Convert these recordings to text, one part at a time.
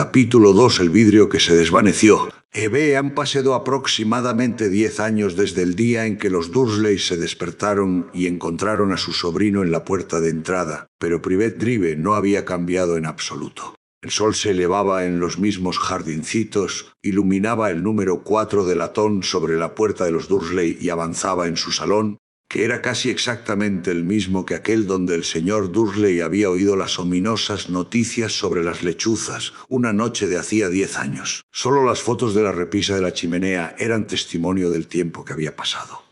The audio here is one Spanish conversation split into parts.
Capítulo 2. El vidrio que se desvaneció. Han pasado aproximadamente 10 años desde el día en que los Dursley se despertaron y encontraron a su sobrino en la puerta de entrada, pero Privet Drive no había cambiado en absoluto. El sol se elevaba en los mismos jardincitos, iluminaba el número 4 de latón sobre la puerta de los Dursley y avanzaba en su salón, que era casi exactamente el mismo que aquel donde el señor Dursley había oído las ominosas noticias sobre las lechuzas una noche de hacía 10 años. Solo las fotos de la repisa de la chimenea eran testimonio del tiempo que había pasado.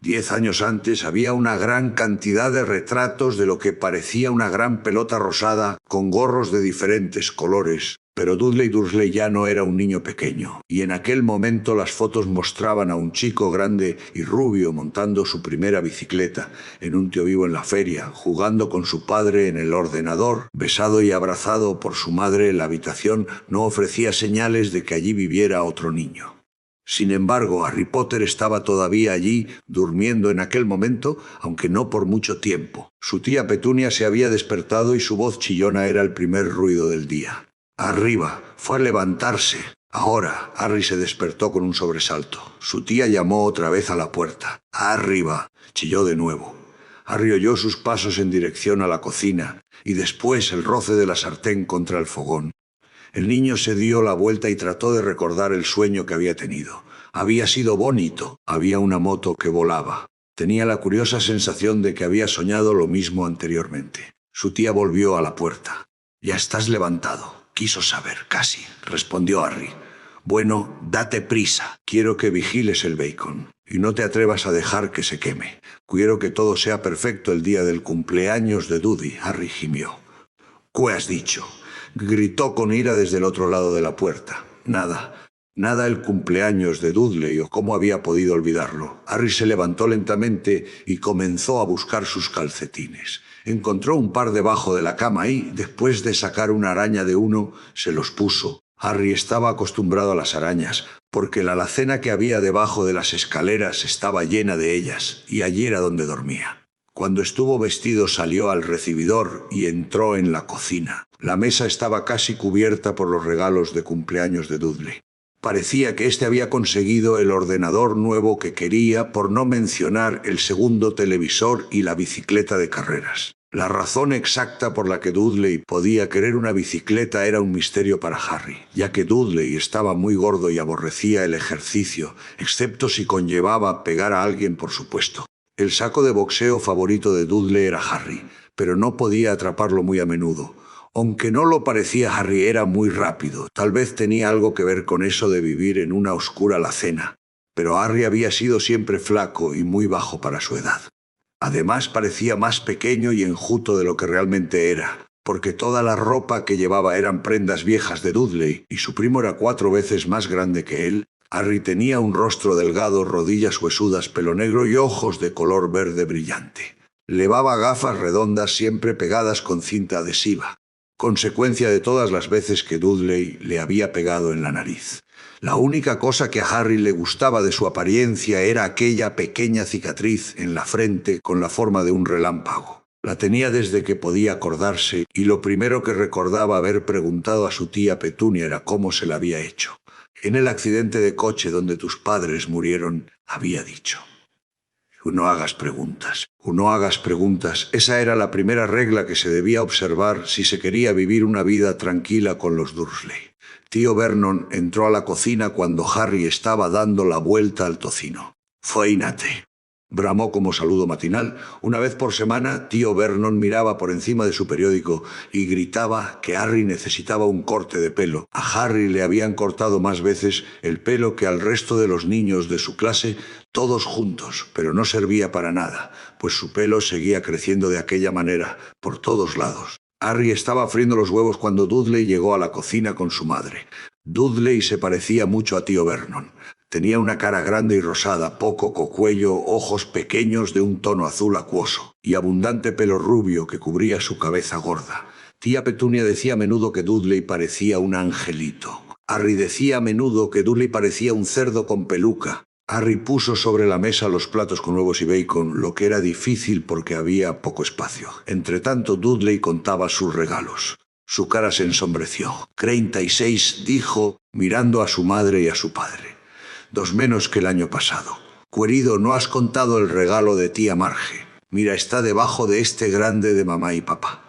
10 años antes había una gran cantidad de retratos de lo que parecía una gran pelota rosada con gorros de diferentes colores, pero Dudley Dursley ya no era un niño pequeño, y en aquel momento las fotos mostraban a un chico grande y rubio montando su primera bicicleta, en un tío vivo en la feria, jugando con su padre en el ordenador, besado y abrazado por su madre en la habitación. No ofrecía señales de que allí viviera otro niño. Sin embargo, Harry Potter estaba todavía allí, durmiendo en aquel momento, aunque no por mucho tiempo. Su tía Petunia se había despertado y su voz chillona era el primer ruido del día. Arriba, fue a levantarse. Ahora, Harry se despertó con un sobresalto. Su tía llamó otra vez a la puerta. Arriba, chilló de nuevo. Harry oyó sus pasos en dirección a la cocina, y después el roce de la sartén contra el fogón. El niño se dio la vuelta y trató de recordar el sueño que había tenido. Había sido bonito. Había una moto que volaba. Tenía la curiosa sensación de que había soñado lo mismo anteriormente. Su tía volvió a la puerta. «Ya estás levantado», quiso saber, casi, respondió Harry. «Bueno, date prisa. Quiero que vigiles el bacon. Y no te atrevas a dejar que se queme. Quiero que todo sea perfecto el día del cumpleaños de Dudley», Harry gimió. «¿Qué has dicho?», gritó con ira desde el otro lado de la puerta. Nada el cumpleaños de Dudley, o cómo había podido olvidarlo. Harry se levantó lentamente y comenzó a buscar sus calcetines. Encontró un par debajo de la cama y, después de sacar una araña de uno, se los puso. Harry estaba acostumbrado a las arañas, porque la alacena que había debajo de las escaleras estaba llena de ellas, y allí era donde dormía. Cuando estuvo vestido salió al recibidor y entró en la cocina. La mesa estaba casi cubierta por los regalos de cumpleaños de Dudley. Parecía que éste había conseguido el ordenador nuevo que quería, por no mencionar el segundo televisor y la bicicleta de carreras. La razón exacta por la que Dudley podía querer una bicicleta era un misterio para Harry, ya que Dudley estaba muy gordo y aborrecía el ejercicio, excepto si conllevaba pegar a alguien, por supuesto. El saco de boxeo favorito de Dudley era Harry, pero no podía atraparlo muy a menudo. Aunque no lo parecía, Harry era muy rápido. Tal vez tenía algo que ver con eso de vivir en una oscura alacena. Pero Harry había sido siempre flaco y muy bajo para su edad. Además, parecía más pequeño y enjuto de lo que realmente era, porque toda la ropa que llevaba eran prendas viejas de Dudley, y su primo era 4 veces más grande que él. Harry tenía un rostro delgado, rodillas huesudas, pelo negro y ojos de color verde brillante. Llevaba gafas redondas siempre pegadas con cinta adhesiva, consecuencia de todas las veces que Dudley le había pegado en la nariz. La única cosa que a Harry le gustaba de su apariencia era aquella pequeña cicatriz en la frente con la forma de un relámpago. La tenía desde que podía acordarse, y lo primero que recordaba haber preguntado a su tía Petunia era cómo se la había hecho. «En el accidente de coche donde tus padres murieron», había dicho. No hagas preguntas. Esa era la primera regla que se debía observar si se quería vivir una vida tranquila con los Dursley. Tío Vernon entró a la cocina cuando Harry estaba dando la vuelta al tocino. «Féinate», bramó como saludo matinal. Una vez por semana, tío Vernon miraba por encima de su periódico y gritaba que Harry necesitaba un corte de pelo. A Harry le habían cortado más veces el pelo que al resto de los niños de su clase, todos juntos, pero no servía para nada, pues su pelo seguía creciendo de aquella manera, por todos lados. Harry estaba friendo los huevos cuando Dudley llegó a la cocina con su madre. Dudley se parecía mucho a tío Vernon. Tenía una cara grande y rosada, poco cocuello, ojos pequeños de un tono azul acuoso, y abundante pelo rubio que cubría su cabeza gorda. Tía Petunia decía a menudo que Dudley parecía un angelito. Harry decía a menudo que Dudley parecía un cerdo con peluca. Harry puso sobre la mesa los platos con huevos y bacon, lo que era difícil porque había poco espacio. Entretanto, Dudley contaba sus regalos. Su cara se ensombreció. 36, dijo, mirando a su madre y a su padre. 2 menos que el año pasado. Querido, no has contado el regalo de tía Marge. Mira, está debajo de este grande de mamá y papá.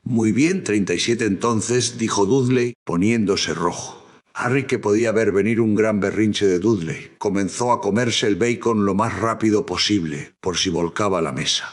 Muy bien, 37 entonces, dijo Dudley, poniéndose rojo. Harry, que podía ver venir un gran berrinche de Dudley, comenzó a comerse el bacon lo más rápido posible, por si volcaba la mesa.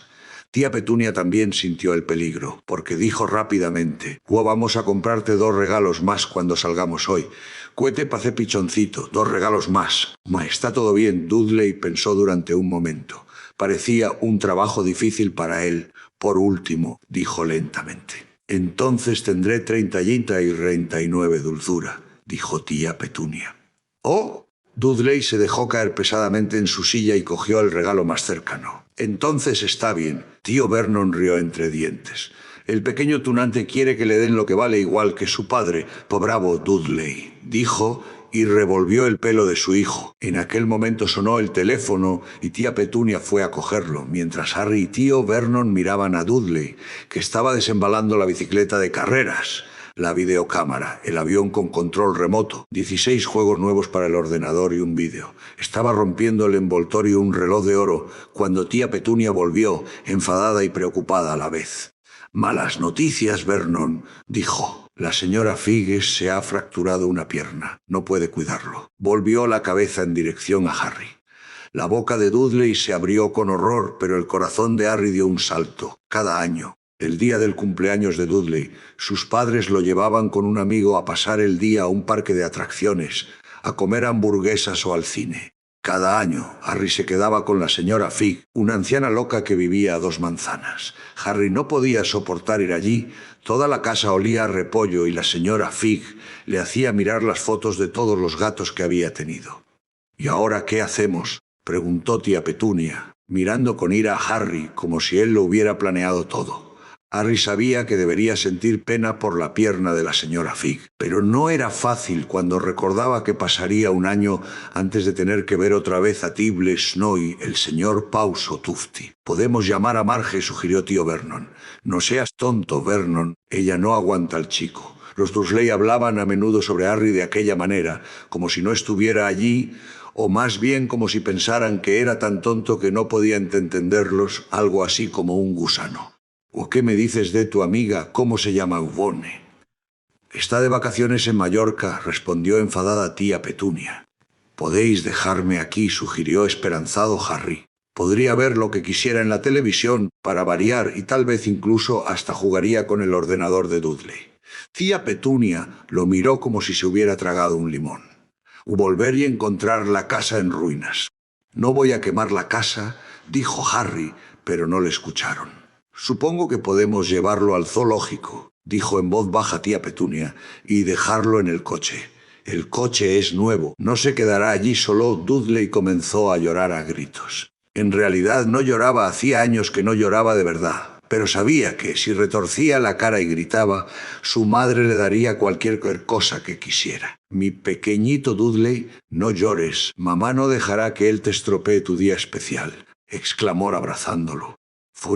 Tía Petunia también sintió el peligro, porque dijo rápidamente: vamos a comprarte 2 regalos más cuando salgamos hoy. Cuete pacé pichoncito, 2 regalos más. Está todo bien, Dudley pensó durante un momento. Parecía un trabajo difícil para él. Por último, dijo lentamente: entonces tendré 30 y 39, dulzura, dijo tía Petunia. ¡Oh! Dudley se dejó caer pesadamente en su silla y cogió el regalo más cercano. Entonces está bien. Tío Vernon rió entre dientes. El pequeño tunante quiere que le den lo que vale igual que su padre. Bravo, Dudley, dijo, y revolvió el pelo de su hijo. En aquel momento sonó el teléfono y tía Petunia fue a cogerlo, mientras Harry y tío Vernon miraban a Dudley, que estaba desembalando la bicicleta de carreras, la videocámara, el avión con control remoto, 16 juegos nuevos para el ordenador y un vídeo. Estaba rompiendo el envoltorio un reloj de oro cuando tía Petunia volvió, enfadada y preocupada a la vez. Malas noticias, Vernon, dijo. La señora Figgis se ha fracturado una pierna. No puede cuidarlo. Volvió la cabeza en dirección a Harry. La boca de Dudley se abrió con horror, pero el corazón de Harry dio un salto. Cada año, el día del cumpleaños de Dudley, sus padres lo llevaban con un amigo a pasar el día a un parque de atracciones, a comer hamburguesas o al cine. Cada año, Harry se quedaba con la señora Figg, una anciana loca que vivía a 2 manzanas. Harry no podía soportar ir allí. Toda la casa olía a repollo y la señora Figg le hacía mirar las fotos de todos los gatos que había tenido. ¿Y ahora qué hacemos?, preguntó tía Petunia, mirando con ira a Harry como si él lo hubiera planeado todo. Harry sabía que debería sentir pena por la pierna de la señora Figg, pero no era fácil cuando recordaba que pasaría un año antes de tener que ver otra vez a Tibble Snowy, el señor Pauso Tufty. «Podemos llamar a Marge», sugirió tío Vernon. «No seas tonto, Vernon. Ella no aguanta al chico». Los Dursley hablaban a menudo sobre Harry de aquella manera, como si no estuviera allí, o más bien como si pensaran que era tan tonto que no podían entenderlos, algo así como un gusano. «¿O qué me dices de tu amiga? ¿Cómo se llama Yvonne?» «Está de vacaciones en Mallorca», respondió enfadada tía Petunia. «Podéis dejarme aquí», sugirió esperanzado Harry. Podría ver lo que quisiera en la televisión, para variar, y tal vez incluso hasta jugaría con el ordenador de Dudley. Tía Petunia lo miró como si se hubiera tragado un limón. «Volver y encontrar la casa en ruinas». «No voy a quemar la casa», dijo Harry, pero no le escucharon. «Supongo que podemos llevarlo al zoológico», dijo en voz baja tía Petunia, «y dejarlo en el coche. El coche es nuevo. No se quedará allí solo». Dudley comenzó a llorar a gritos. En realidad no lloraba, hacía años que no lloraba de verdad, pero sabía que si retorcía la cara y gritaba, su madre le daría cualquier cosa que quisiera. «Mi pequeñito Dudley, no llores. Mamá no dejará que él te estropee tu día especial», exclamó abrazándolo.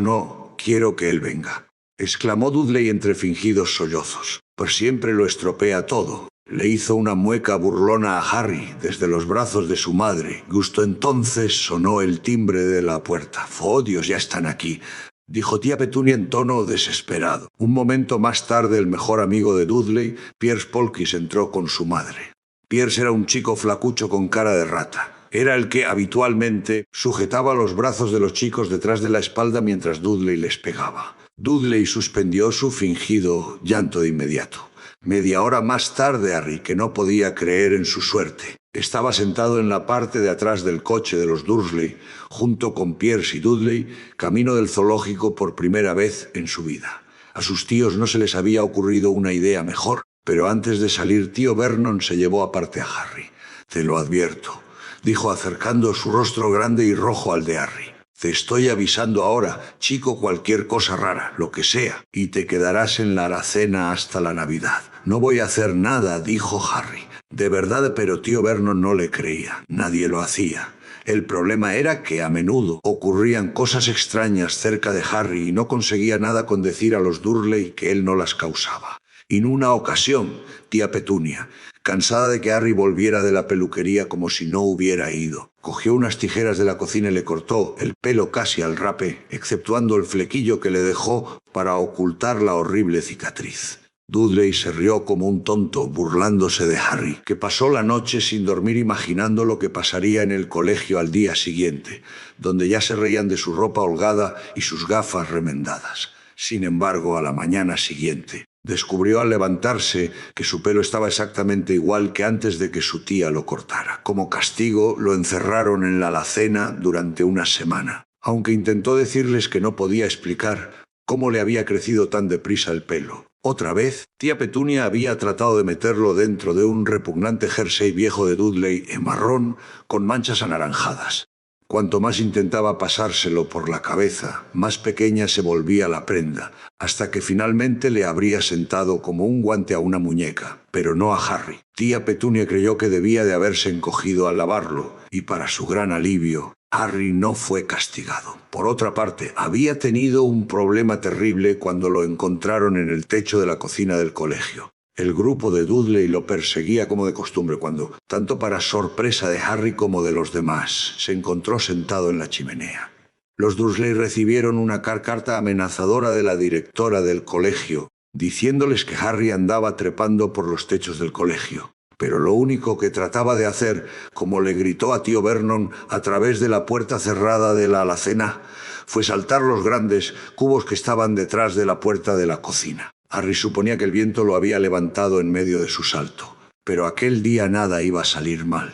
«No. Quiero que él venga», exclamó Dudley entre fingidos sollozos. «Pues siempre lo estropea todo». Le hizo una mueca burlona a Harry desde los brazos de su madre. Justo entonces sonó el timbre de la puerta. «Oh, Dios, ya están aquí», dijo tía Petunia en tono desesperado. Un momento más tarde, el mejor amigo de Dudley, Piers Polkiss, entró con su madre. Piers era un chico flacucho con cara de rata. Era el que habitualmente sujetaba los brazos de los chicos detrás de la espalda mientras Dudley les pegaba. Dudley suspendió su fingido llanto de inmediato. Media hora más tarde, Harry, que no podía creer en su suerte, estaba sentado en la parte de atrás del coche de los Dursley, junto con Piers y Dudley, camino del zoológico por primera vez en su vida. A sus tíos no se les había ocurrido una idea mejor, pero antes de salir tío Vernon se llevó aparte a Harry. «Te lo advierto», dijo acercando su rostro grande y rojo al de Harry. «Te estoy avisando ahora, chico, cualquier cosa rara, lo que sea, y te quedarás en la alacena hasta la Navidad». «No voy a hacer nada», dijo Harry. De verdad, pero tío Vernon no le creía. Nadie lo hacía. El problema era que a menudo ocurrían cosas extrañas cerca de Harry y no conseguía nada con decir a los Dursley que él no las causaba. Y en una ocasión, tía Petunia, cansada de que Harry volviera de la peluquería como si no hubiera ido, cogió unas tijeras de la cocina y le cortó el pelo casi al rape, exceptuando el flequillo que le dejó para ocultar la horrible cicatriz. Dudley se rió como un tonto, burlándose de Harry, que pasó la noche sin dormir imaginando lo que pasaría en el colegio al día siguiente, donde ya se reían de su ropa holgada y sus gafas remendadas. Sin embargo, a la mañana siguiente, descubrió al levantarse que su pelo estaba exactamente igual que antes de que su tía lo cortara. Como castigo, lo encerraron en la alacena durante una semana, aunque intentó decirles que no podía explicar cómo le había crecido tan deprisa el pelo. Otra vez, tía Petunia había tratado de meterlo dentro de un repugnante jersey viejo de Dudley en marrón con manchas anaranjadas. Cuanto más intentaba pasárselo por la cabeza, más pequeña se volvía la prenda, hasta que finalmente le habría sentado como un guante a una muñeca, pero no a Harry. Tía Petunia creyó que debía de haberse encogido al lavarlo, y para su gran alivio, Harry no fue castigado. Por otra parte, había tenido un problema terrible cuando lo encontraron en el techo de la cocina del colegio. El grupo de Dudley lo perseguía como de costumbre cuando, tanto para sorpresa de Harry como de los demás, se encontró sentado en la chimenea. Los Dursley recibieron una carta amenazadora de la directora del colegio, diciéndoles que Harry andaba trepando por los techos del colegio. Pero lo único que trataba de hacer, como le gritó a tío Vernon a través de la puerta cerrada de la alacena, fue saltar los grandes cubos que estaban detrás de la puerta de la cocina. Harry suponía que el viento lo había levantado en medio de su salto, pero aquel día nada iba a salir mal.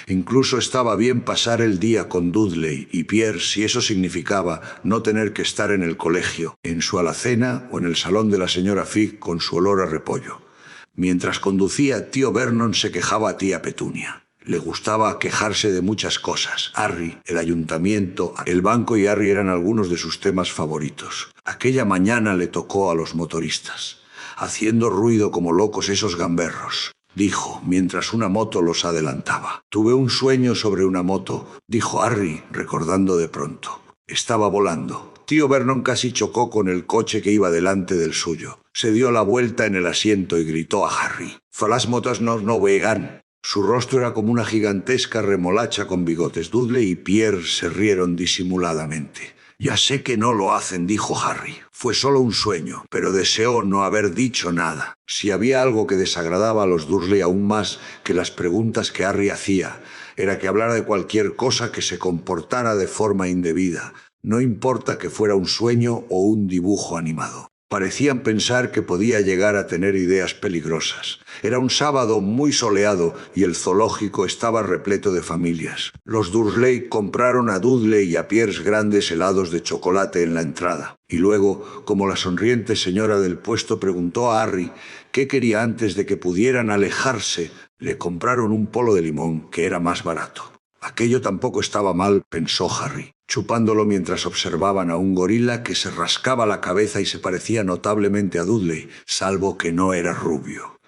Incluso estaba bien pasar el día con Dudley y Pierre si eso significaba no tener que estar en el colegio, en su alacena o en el salón de la señora Fig con su olor a repollo. Mientras conducía, tío Vernon se quejaba a tía Petunia. Le gustaba quejarse de muchas cosas. Harry, el ayuntamiento, el banco y Harry eran algunos de sus temas favoritos. Aquella mañana le tocó a los motoristas, haciendo ruido como locos esos gamberros, dijo, mientras una moto los adelantaba. Tuve un sueño sobre una moto, dijo Harry, recordando de pronto. Estaba volando. Tío Vernon casi chocó con el coche que iba delante del suyo. Se dio la vuelta en el asiento y gritó a Harry: «Las motos no vegan». Su rostro era como una gigantesca remolacha con bigotes. Dudley y Pierre se rieron disimuladamente. «Ya sé que no lo hacen», dijo Harry. «Fue solo un sueño, pero deseo no haber dicho nada». Si había algo que desagradaba a los Dursley aún más que las preguntas que Harry hacía, era que hablara de cualquier cosa que se comportara de forma indebida. No importa que fuera un sueño o un dibujo animado. Parecían pensar que podía llegar a tener ideas peligrosas. Era un sábado muy soleado y el zoológico estaba repleto de familias. Los Dursley compraron a Dudley y a Pierre grandes helados de chocolate en la entrada. Y luego, como la sonriente señora del puesto preguntó a Harry qué quería antes de que pudieran alejarse, le compraron un polo de limón que era más barato. Aquello tampoco estaba mal, pensó Harry, chupándolo mientras observaban a un gorila que se rascaba la cabeza y se parecía notablemente a Dudley, salvo que no era rubio.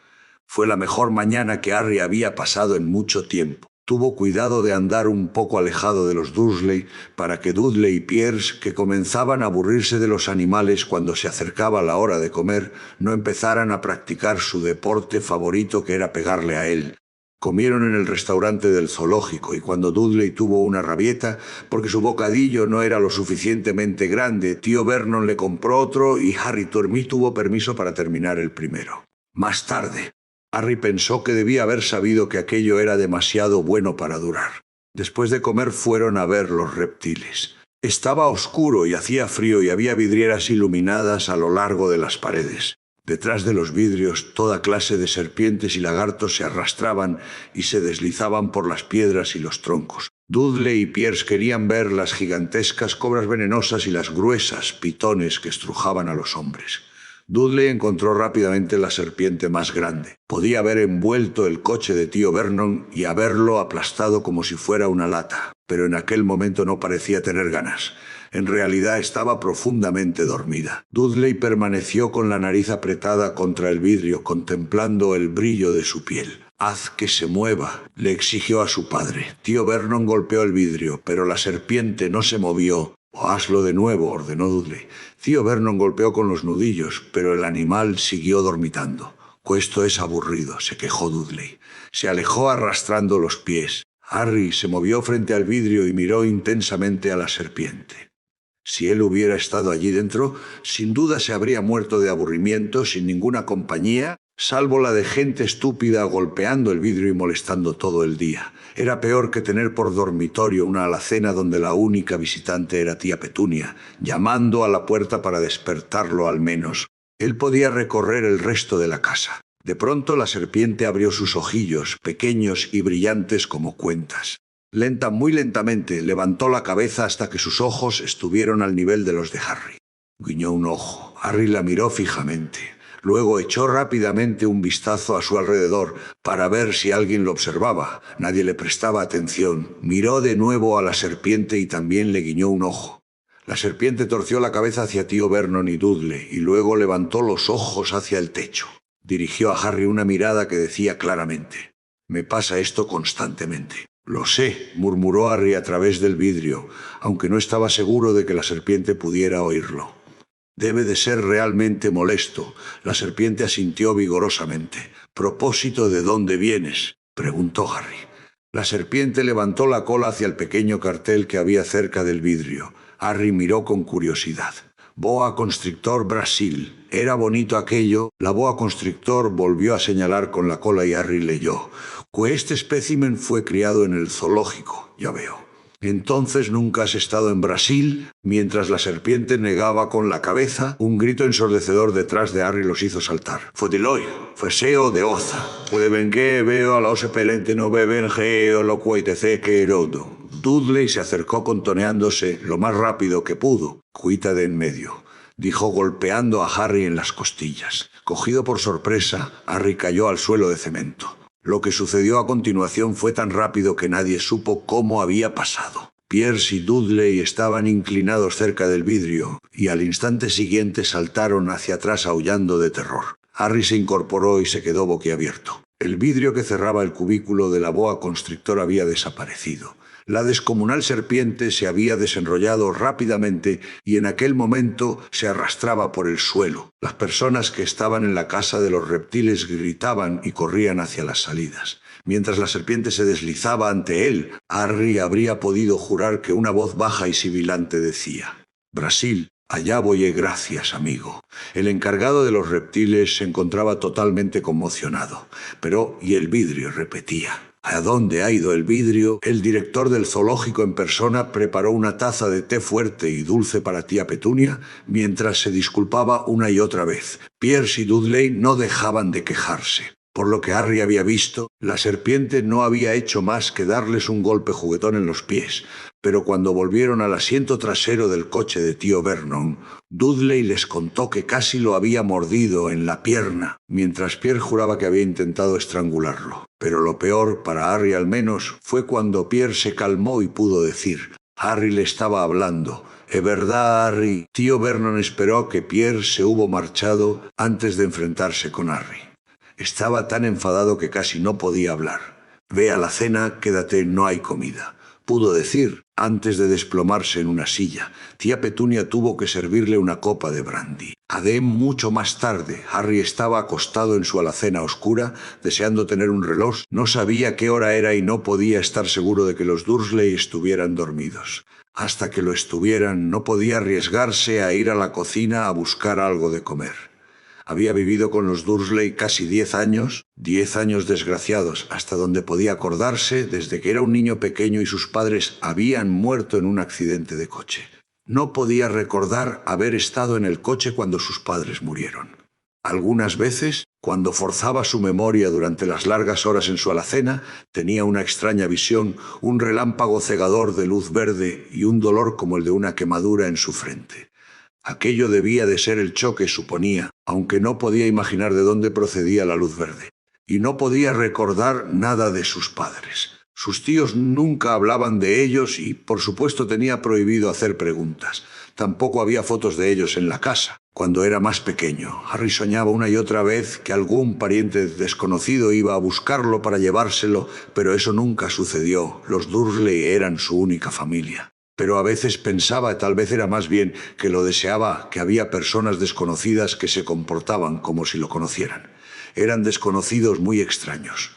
Fue la mejor mañana que Harry había pasado en mucho tiempo. Tuvo cuidado de andar un poco alejado de los Dursley para que Dudley y Pierre, que comenzaban a aburrirse de los animales cuando se acercaba la hora de comer, no empezaran a practicar su deporte favorito, que era pegarle a él. Comieron en el restaurante del zoológico y cuando Dudley tuvo una rabieta porque su bocadillo no era lo suficientemente grande, tío Vernon le compró otro y Harry Turmie tuvo permiso para terminar el primero. Más tarde, Harry pensó que debía haber sabido que aquello era demasiado bueno para durar. Después de comer fueron a ver los reptiles. Estaba oscuro y hacía frío y había vidrieras iluminadas a lo largo de las paredes. Detrás de los vidrios, toda clase de serpientes y lagartos se arrastraban y se deslizaban por las piedras y los troncos. Dudley y Pierce querían ver las gigantescas cobras venenosas y las gruesas pitones que estrujaban a los hombres. Dudley encontró rápidamente la serpiente más grande. Podía haber envuelto el coche de tío Vernon y haberlo aplastado como si fuera una lata, pero en aquel momento no parecía tener ganas. En realidad estaba profundamente dormida. Dudley permaneció con la nariz apretada contra el vidrio, contemplando el brillo de su piel. «Haz que se mueva», le exigió a su padre. Tío Vernon golpeó el vidrio, pero la serpiente no se movió «O hazlo de nuevo», ordenó Dudley. Tío Vernon golpeó con los nudillos, pero el animal siguió dormitando. «Esto es aburrido», se quejó Dudley. Se alejó arrastrando los pies. Harry se movió frente al vidrio y miró intensamente a la serpiente. Si él hubiera estado allí dentro, sin duda se habría muerto de aburrimiento, sin ninguna compañía, salvo la de gente estúpida golpeando el vidrio y molestando todo el día. Era peor que tener por dormitorio una alacena donde la única visitante era tía Petunia, llamando a la puerta para despertarlo al menos. Él podía recorrer el resto de la casa. De pronto la serpiente abrió sus ojillos, pequeños y brillantes como cuentas. Muy lentamente, levantó la cabeza hasta que sus ojos estuvieron al nivel de los de Harry. Guiñó un ojo. Harry la miró fijamente. Luego echó rápidamente un vistazo a su alrededor para ver si alguien lo observaba. Nadie le prestaba atención. Miró de nuevo a la serpiente y también le guiñó un ojo. La serpiente torció la cabeza hacia tío Vernon y Dudley y luego levantó los ojos hacia el techo. Dirigió a Harry una mirada que decía claramente: «Me pasa esto constantemente». «Lo sé», murmuró Harry a través del vidrio, aunque no estaba seguro de que la serpiente pudiera oírlo. «Debe de ser realmente molesto». La serpiente asintió vigorosamente. «¿Propósito de dónde vienes?», preguntó Harry. La serpiente levantó la cola hacia el pequeño cartel que había cerca del vidrio. Harry miró con curiosidad. «Boa Constrictor Brasil». Era bonito aquello. La boa constrictor volvió a señalar con la cola y Harry leyó: «Este espécimen fue criado en el zoológico». «Ya veo». «Entonces nunca has estado en Brasil». Mientras la serpiente negaba con la cabeza, un grito ensordecedor detrás de Harry los hizo saltar. «Fue de Loy, fue seo de Oza. Puede ven que veo a la osepelente no beben geo lo cuaitece que erodo». Dudley se acercó contoneándose lo más rápido que pudo. «Cuita de en medio», dijo golpeando a Harry en las costillas. Cogido por sorpresa, Harry cayó al suelo de cemento. Lo que sucedió a continuación fue tan rápido que nadie supo cómo había pasado. Pierce y Dudley estaban inclinados cerca del vidrio y al instante siguiente saltaron hacia atrás aullando de terror. Harry se incorporó y se quedó boquiabierto. El vidrio que cerraba el cubículo de la boa constrictor había desaparecido. La descomunal serpiente se había desenrollado rápidamente y en aquel momento se arrastraba por el suelo. Las personas que estaban en la casa de los reptiles gritaban y corrían hacia las salidas. Mientras la serpiente se deslizaba ante él, Harry habría podido jurar que una voz baja y sibilante decía: «Brasil, allá voy, gracias, amigo». El encargado de los reptiles se encontraba totalmente conmocionado. «Pero, ¿y el vidrio?», repetía. «¿A dónde ha ido el vidrio?». El director del zoológico en persona preparó una taza de té fuerte y dulce para tía Petunia, mientras se disculpaba una y otra vez. Pierce y Dudley no dejaban de quejarse. Por lo que Harry había visto, la serpiente no había hecho más que darles un golpe juguetón en los pies, pero cuando volvieron al asiento trasero del coche de tío Vernon, Dudley les contó que casi lo había mordido en la pierna, mientras Pierre juraba que había intentado estrangularlo. Pero lo peor, para Harry al menos, fue cuando Pierre se calmó y pudo decir: «Harry le estaba hablando». «¿Es verdad, Harry?». Tío Vernon esperó a que Pierre se hubo marchado antes de enfrentarse con Harry. Estaba tan enfadado que casi no podía hablar. «Ve a la cena, quédate, no hay comida», pudo decir, antes de desplomarse en una silla. Tía Petunia tuvo que servirle una copa de brandy. Mucho más tarde, Harry estaba acostado en su alacena oscura, deseando tener un reloj. No sabía qué hora era y no podía estar seguro de que los Dursley estuvieran dormidos. Hasta que lo estuvieran, no podía arriesgarse a ir a la cocina a buscar algo de comer. Había vivido con los Dursley casi 10 años desgraciados, hasta donde podía acordarse, desde que era un niño pequeño y sus padres habían muerto en un accidente de coche. No podía recordar haber estado en el coche cuando sus padres murieron. Algunas veces, cuando forzaba su memoria durante las largas horas en su alacena, tenía una extraña visión, un relámpago cegador de luz verde y un dolor como el de una quemadura en su frente. Aquello debía de ser el choque, suponía, aunque no podía imaginar de dónde procedía la luz verde. Y no podía recordar nada de sus padres. Sus tíos nunca hablaban de ellos y, por supuesto, tenía prohibido hacer preguntas. Tampoco había fotos de ellos en la casa. Cuando era más pequeño, Harry soñaba una y otra vez que algún pariente desconocido iba a buscarlo para llevárselo, pero eso nunca sucedió. Los Dursley eran su única familia. Pero a veces pensaba, tal vez era más bien, que lo deseaba, que había personas desconocidas que se comportaban como si lo conocieran. Eran desconocidos muy extraños.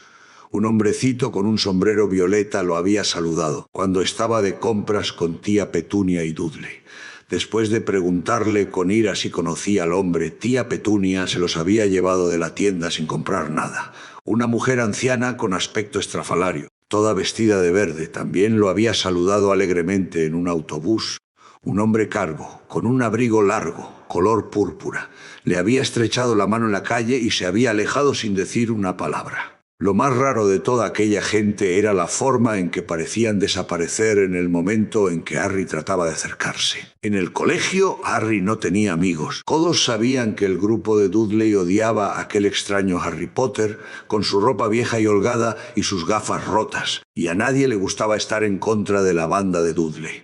Un hombrecito con un sombrero violeta lo había saludado cuando estaba de compras con tía Petunia y Dudley. Después de preguntarle con ira si conocía al hombre, tía Petunia se los había llevado de la tienda sin comprar nada. Una mujer anciana con aspecto estrafalario, toda vestida de verde, también lo había saludado alegremente en un autobús. Un hombre calvo, con un abrigo largo, color púrpura, le había estrechado la mano en la calle y se había alejado sin decir una palabra. Lo más raro de toda aquella gente era la forma en que parecían desaparecer en el momento en que Harry trataba de acercarse. En el colegio, Harry no tenía amigos. Todos sabían que el grupo de Dudley odiaba a aquel extraño Harry Potter, con su ropa vieja y holgada y sus gafas rotas, y a nadie le gustaba estar en contra de la banda de Dudley.